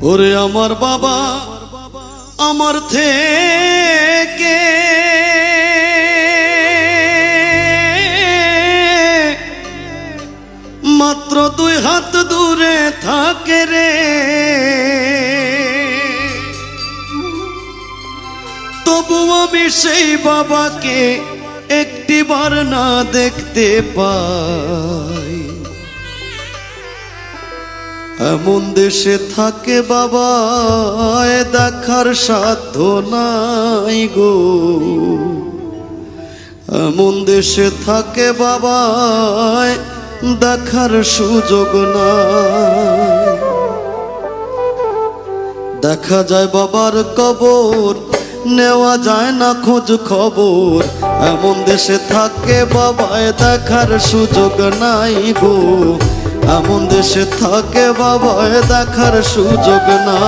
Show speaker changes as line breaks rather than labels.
ওরে আমার বাবা আমার থেকে মাত্র 2 হাত দূরে থাকে রে, তবু আমি সেই বাবাকে একটিবার না দেখতে পাই। এমন দেশে থাকে বাবা দেখার সাধ্য নাই গো, এমন দেশে থাকে বাবা দেখার সুযোগ নাই। দেখা যায় বাবার কবর, নেওয়া যায় না খোঁজ খবর, এমন দেশে থাকে বাবায় দেখার সুযোগ নাই গো, এমন দেশে থাকে বাবায় দেখার সুযোগ না।